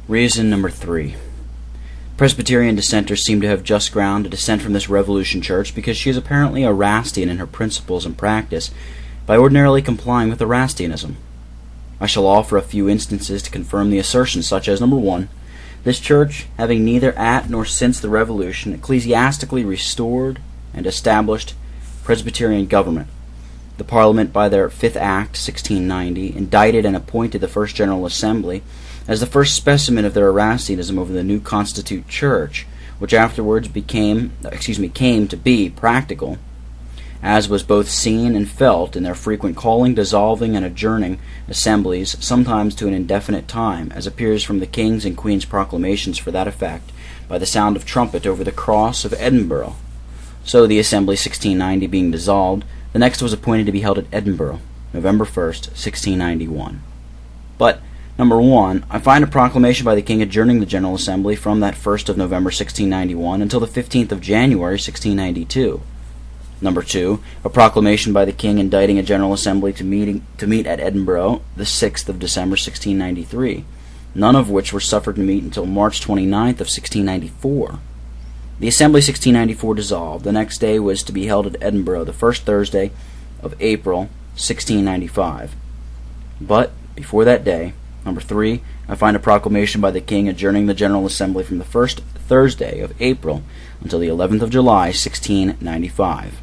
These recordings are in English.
Reason number 3. Presbyterian dissenters seem to have just ground to dissent from this Revolution Church because she is apparently Erastian in her principles and practice by ordinarily complying with Erastianism. I shall offer a few instances to confirm the assertion, such as, number 1, this church, having neither at nor since the Revolution ecclesiastically restored and established Presbyterian government, the Parliament by their 5th Act, 1690, indicted and appointed the First General Assembly as the first specimen of their Erastianism over the new constitute church, which afterwards came to be practical, as was both seen and felt in their frequent calling, dissolving, and adjourning assemblies, sometimes to an indefinite time, as appears from the King's and Queen's proclamations for that effect, by the sound of trumpet over the cross of Edinburgh. So the Assembly 1690 being dissolved, the next was appointed to be held at Edinburgh, November 1st, 1691. But, number 1, I find a proclamation by the King adjourning the General Assembly from that 1st of November 1691 until the 15th of January 1692. Number 2, a proclamation by the King indicting a General Assembly to meet at Edinburgh the 6th of December 1693, none of which were suffered to meet until March 29th of 1694. The Assembly 1694 dissolved. The next day was to be held at Edinburgh, the first Thursday of April 1695. But before that day, number 3, I find a proclamation by the King adjourning the General Assembly from the first Thursday of April until the 11th of July 1695.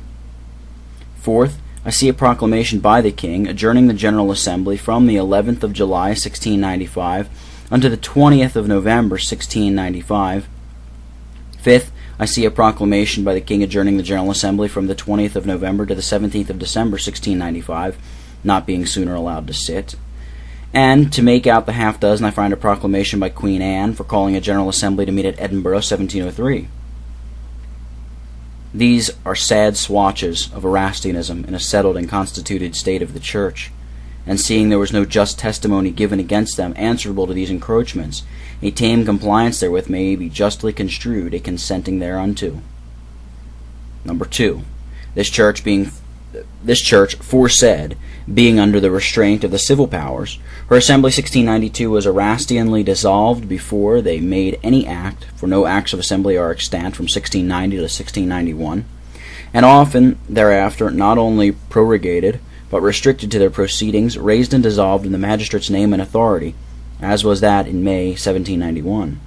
Fourth, I see a proclamation by the King adjourning the General Assembly from the 11th of July 1695 unto the 20th of November 1695. Fifth, I see a proclamation by the King adjourning the General Assembly from the 20th of November to the 17th of December 1695, not being sooner allowed to sit. And, to make out the half-dozen, I find a proclamation by Queen Anne for calling a General Assembly to meet at Edinburgh 1703. These are sad swatches of Erastianism in a settled and constituted state of the Church, and seeing there was no just testimony given against them answerable to these encroachments, a tame compliance therewith may be justly construed a consenting thereunto. Number 2. This church, foresaid, being under the restraint of the civil powers, her Assembly 1692 was Erastianly dissolved before they made any act, for no acts of Assembly are extant from 1690 to 1691, and often thereafter not only prorogated, but restricted to their proceedings, raised and dissolved in the magistrate's name and authority, as was that in May 1791.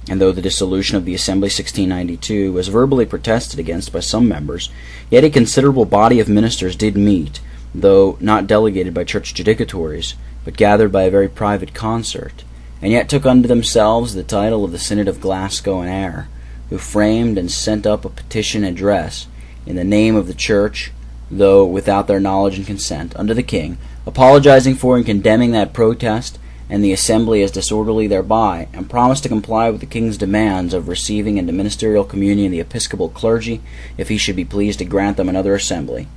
And though the dissolution of the Assembly 1692 was verbally protested against by some members, yet a considerable body of ministers did meet, though not delegated by church judicatories, but gathered by a very private concert, and yet took unto themselves the title of the Synod of Glasgow and Ayr, who framed and sent up a petition address in the name of the Church, though without their knowledge and consent, unto the King, apologizing for and condemning that protest, and the Assembly as disorderly thereby, and promised to comply with the King's demands of receiving into ministerial communion the episcopal clergy, if he should be pleased to grant them another assembly.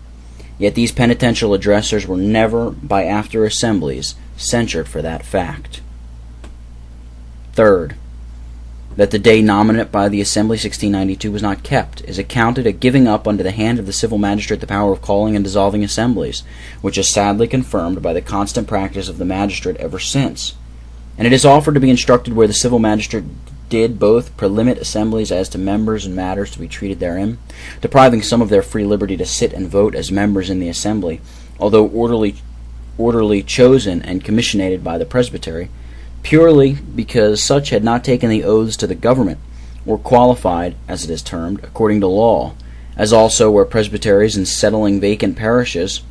Yet these penitential addressers were never, by after assemblies, censured for that fact. Third, that the day nominate by the Assembly 1692 was not kept, is accounted a giving up unto the hand of the civil magistrate the power of calling and dissolving assemblies, which is sadly confirmed by the constant practice of the magistrate ever since. And it is offered to be instructed where the civil magistrate did both prelimit assemblies as to members and matters to be treated therein, depriving some of their free liberty to sit and vote as members in the assembly, although orderly chosen and commissionated by the presbytery, purely because such had not taken the oaths to the government, or qualified, as it is termed, according to law, as also where presbyteries in settling vacant parishes,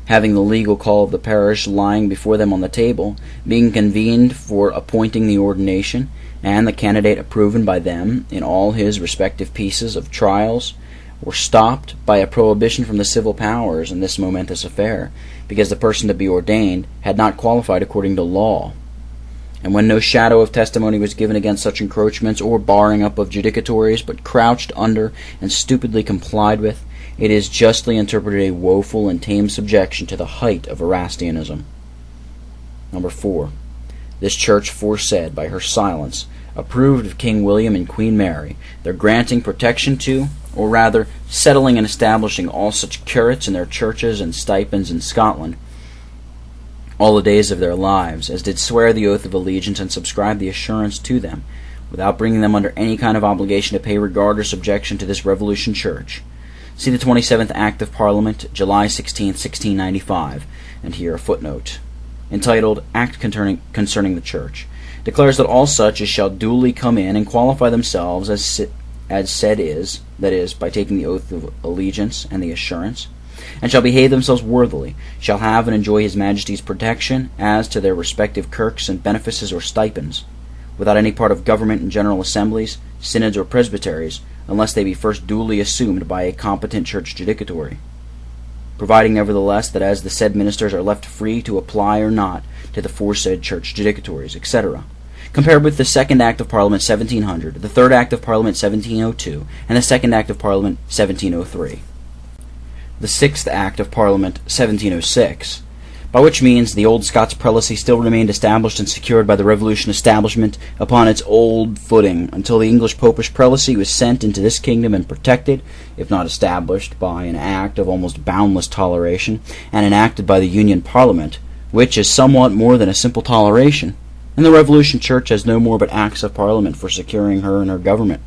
having the legal call of the parish lying before them on the table, being convened for appointing the ordination, and the candidate approved by them in all his respective pieces of trials, were stopped by a prohibition from the civil powers in this momentous affair, because the person to be ordained had not qualified according to law. And when no shadow of testimony was given against such encroachments or barring up of judicatories, but crouched under and stupidly complied with, it is justly interpreted a woeful and tame subjection to the height of Erastianism. Number 4. This church foresaid, by her silence, approved of King William and Queen Mary, their granting protection to, or rather settling and establishing all such curates in their churches and stipends in Scotland, all the days of their lives, as did swear the oath of allegiance and subscribe the assurance to them, without bringing them under any kind of obligation to pay regard or subjection to this Revolution Church. See the 27th Act of Parliament, July 16, 1695, and here a footnote, entitled Act Concerning the Church, declares that all such as shall duly come in and qualify themselves as said is, that is, by taking the oath of allegiance and the assurance, and shall behave themselves worthily, shall have and enjoy His Majesty's protection as to their respective kirks and benefices or stipends, without any part of government in general assemblies, synods, or presbyteries, unless they be first duly assumed by a competent church judicatory, providing nevertheless that as the said ministers are left free to apply or not to the foresaid church judicatories, etc., compared with the 2nd Act of Parliament 1700, the 3rd Act of Parliament 1702, and the 2nd Act of Parliament 1703. The 6th Act of Parliament 1706, by which means the old Scots prelacy still remained established and secured by the Revolution establishment upon its old footing until the English popish prelacy was sent into this kingdom and protected, if not established, by an act of almost boundless toleration, and enacted by the Union Parliament, which is somewhat more than a simple toleration, and the Revolution Church has no more but acts of Parliament for securing her and her government.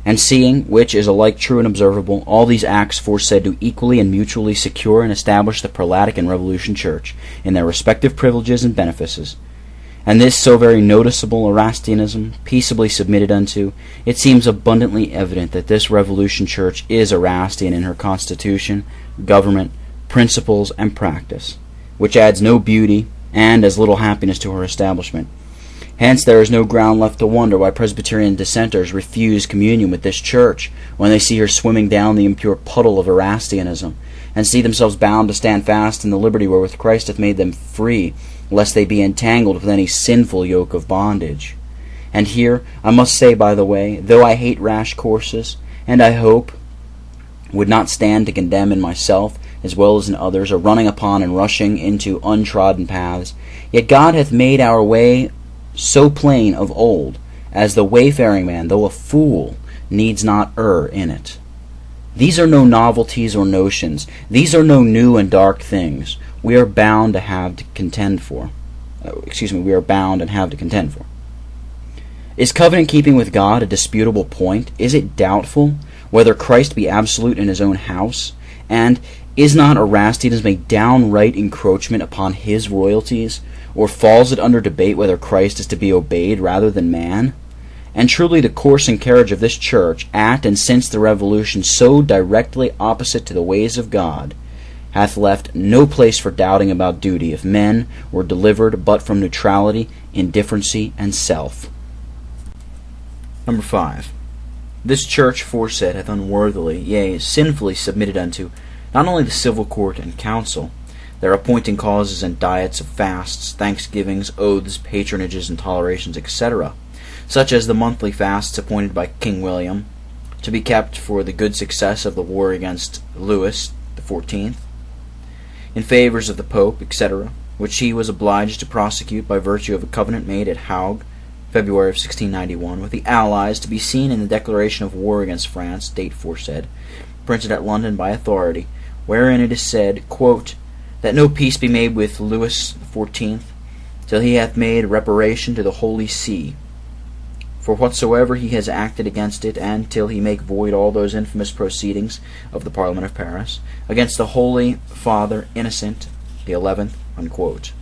And seeing, which is alike true and observable, all these acts foresaid do equally and mutually secure and establish the Prelatic and Revolution Church in their respective privileges and benefices, and this so very noticeable Erastianism peaceably submitted unto, it seems abundantly evident that this Revolution Church is Erastian in her constitution, government, principles, and practice, which adds no beauty and as little happiness to her establishment. Hence there is no ground left to wonder why Presbyterian dissenters refuse communion with this church when they see her swimming down the impure puddle of Erastianism, and see themselves bound to stand fast in the liberty wherewith Christ hath made them free, lest they be entangled with any sinful yoke of bondage. And here I must say, by the way, though I hate rash courses, and I hope would not stand to condemn in myself, as well as in others, a running upon and rushing into untrodden paths, yet God hath made our way so plain of old, as the wayfaring man, though a fool, needs not err in it. These are no novelties or notions. These are no new and dark things. We are bound to have to contend for. We are bound and have to contend for. Is covenant keeping with God a disputable point? Is it doubtful whether Christ be absolute in His own house? And is not Erastianism a downright encroachment upon His royalties? Or falls it under debate whether Christ is to be obeyed rather than man? And truly the course and carriage of this church, at and since the Revolution, so directly opposite to the ways of God, hath left no place for doubting about duty, if men were delivered but from neutrality, indifferency, and self. Number 5. This church foresaid hath unworthily, yea, sinfully submitted unto not only the civil court and council, their appointing causes and diets of fasts, thanksgivings, oaths, patronages, and tolerations, etc., such as the monthly fasts appointed by King William, to be kept for the good success of the war against Louis XIV, in favors of the Pope, etc., which he was obliged to prosecute by virtue of a covenant made at Hague, February of 1691, with the Allies, to be seen in the declaration of war against France, date foresaid, printed at London by authority, wherein it is said, quote, that no peace be made with Louis XIV, till he hath made reparation to the Holy See, for whatsoever he has acted against it, and till he make void all those infamous proceedings of the Parliament of Paris, against the Holy Father Innocent the 11th, unquote,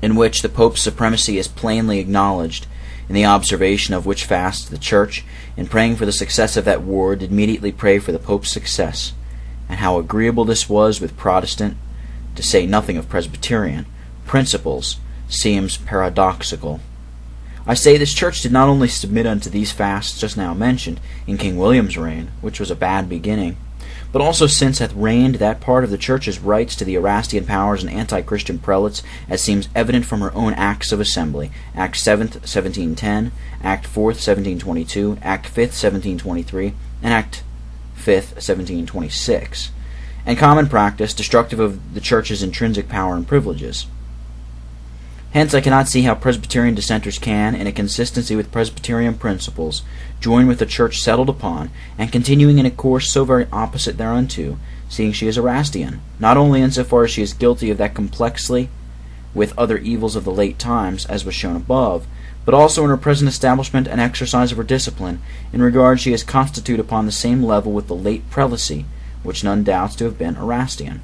in which the Pope's supremacy is plainly acknowledged, in the observation of which fast the Church, in praying for the success of that war, did immediately pray for the Pope's success, and how agreeable this was with Protestant, to say nothing of Presbyterian, principles, seems paradoxical. I say this church did not only submit unto these fasts just now mentioned, in King William's reign, which was a bad beginning, but also since hath reigned that part of the church's rights to the Erastian powers and anti-Christian prelates, as seems evident from her own acts of assembly, Act 7th, 1710, Act 4th, 1722, Act 5th, 1723, and Act 5th, 1726, and common practice destructive of the church's intrinsic power and privileges. Hence I cannot see how Presbyterian dissenters can, in a consistency with Presbyterian principles, join with the church settled upon, and continuing in a course so very opposite thereunto, seeing she is Erastian, not only insofar as she is guilty of that complexly with other evils of the late times, as was shown above, but also in her present establishment and exercise of her discipline, in regard she is constituted upon the same level with the late prelacy, which none doubts to have been Erastian.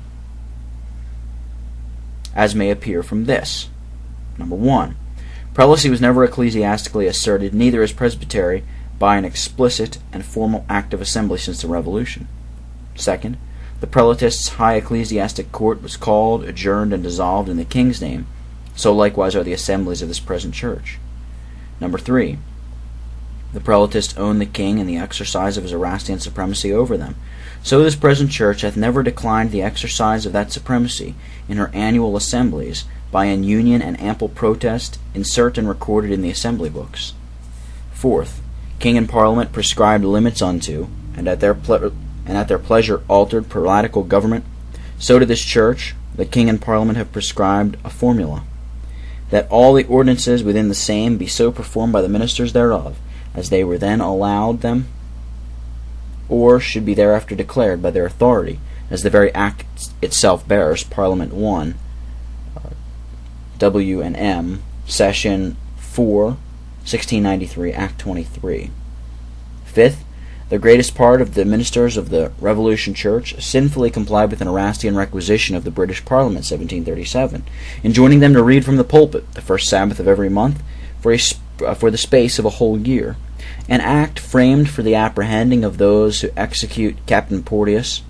As may appear from this. Number 1. Prelacy was never ecclesiastically asserted, neither as presbytery, by an explicit and formal act of assembly since the Revolution. Second, the prelatists' high ecclesiastic court was called, adjourned, and dissolved in the king's name, so likewise are the assemblies of this present church. Number 3. The prelatists own the king in the exercise of his Erastian supremacy over them. So this present church hath never declined the exercise of that supremacy in her annual assemblies, by an union and ample protest, insert and recorded in the assembly books. Fourth, king and parliament prescribed limits unto, and at their pleasure altered prelatical government. So to this church, the king and parliament have prescribed a formula, that all the ordinances within the same be so performed by the ministers thereof, as they were then allowed them, or should be thereafter declared by their authority, as the very act itself bears. Parliament 1, W&M, Session 4, 1693, Act 23. Fifth, the greatest part of the ministers of the Revolution Church sinfully complied with an Erastian requisition of the British Parliament 1737, enjoining them to read from the pulpit the first Sabbath of every month for the space of a whole year, an act framed for the apprehending of those who execute Captain Porteous,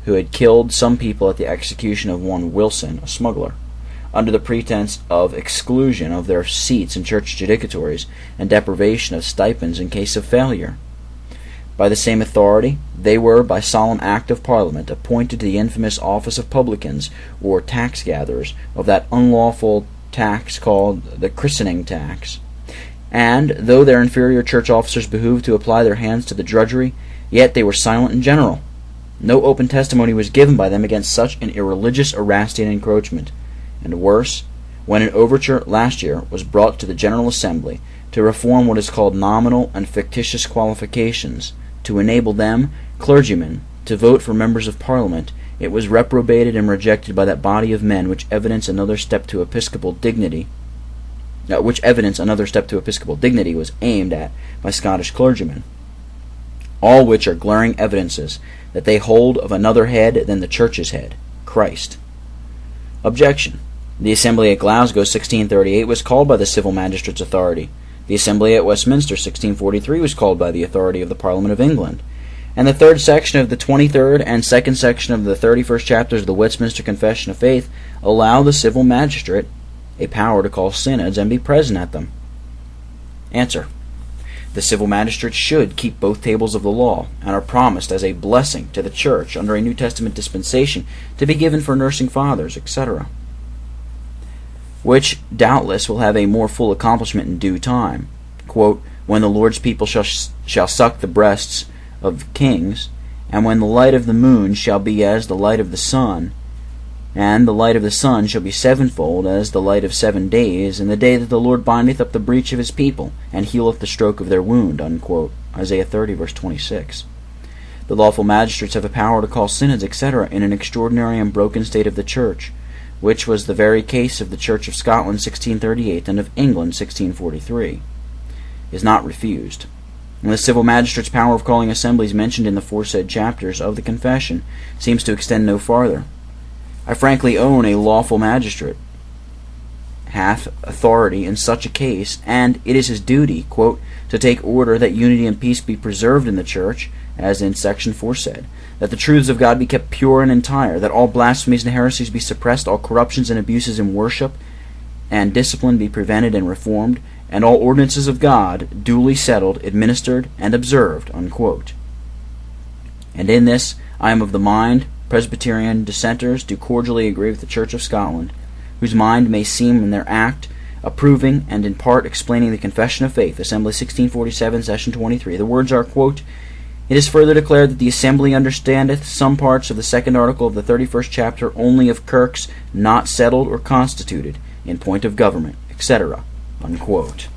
who had killed some people at the execution of one Wilson, a smuggler, under the pretense of exclusion of their seats in church judicatories and deprivation of stipends in case of failure. By the same authority, they were, by solemn act of Parliament, appointed to the infamous office of publicans, or tax-gatherers, of that unlawful tax called the christening tax. And, though their inferior church officers behoved to apply their hands to the drudgery, yet they were silent in general. No open testimony was given by them against such an irreligious Erastian encroachment. And worse, when an overture last year was brought to the General Assembly to reform what is called nominal and fictitious qualifications, to enable them, clergymen, to vote for members of Parliament, it was reprobated and rejected by that body of men which evidence another step to episcopal dignity, was aimed at by Scottish clergymen. All which are glaring evidences that they hold of another head than the Church's head, Christ. Objection. The Assembly at Glasgow 1638 was called by the civil magistrate's authority. The Assembly at Westminster 1643 was called by the authority of the Parliament of England. And the third section of the 23rd and second section of the 31st chapters of the Westminster Confession of Faith allow the civil magistrate a power to call synods and be present at them. Answer. The civil magistrate should keep both tables of the law, and are promised as a blessing to the Church under a New Testament dispensation to be given for nursing fathers, etc., which doubtless will have a more full accomplishment in due time. Quote, when the Lord's people shall suck the breasts of kings, and when the light of the moon shall be as the light of the sun, and the light of the sun shall be sevenfold as the light of 7 days, in the day that the Lord bindeth up the breach of his people, and healeth the stroke of their wound. Unquote. Isaiah 30, verse 26. The lawful magistrates have a power to call synods, etc., in an extraordinary and broken state of the Church, which was the very case of the Church of Scotland 1638 and of England 1643, is not refused. And the civil magistrate's power of calling assemblies mentioned in the foresaid chapters of the Confession seems to extend no farther. I frankly own a lawful magistrate hath authority in such a case, and it is his duty, quote, to take order that unity and peace be preserved in the Church, as in section 4 said, that the truths of God be kept pure and entire, that all blasphemies and heresies be suppressed, all corruptions and abuses in worship and discipline be prevented and reformed, and all ordinances of God duly settled, administered, and observed. Unquote. And in this I am of the mind Presbyterian dissenters do cordially agree with the Church of Scotland, whose mind may seem in their act approving and in part explaining the Confession of Faith, Assembly 1647, Session 23. The words are, quote, it is further declared that the Assembly understandeth some parts of the second article of the 31st chapter only of kirks not settled or constituted in point of government, etc. Unquote.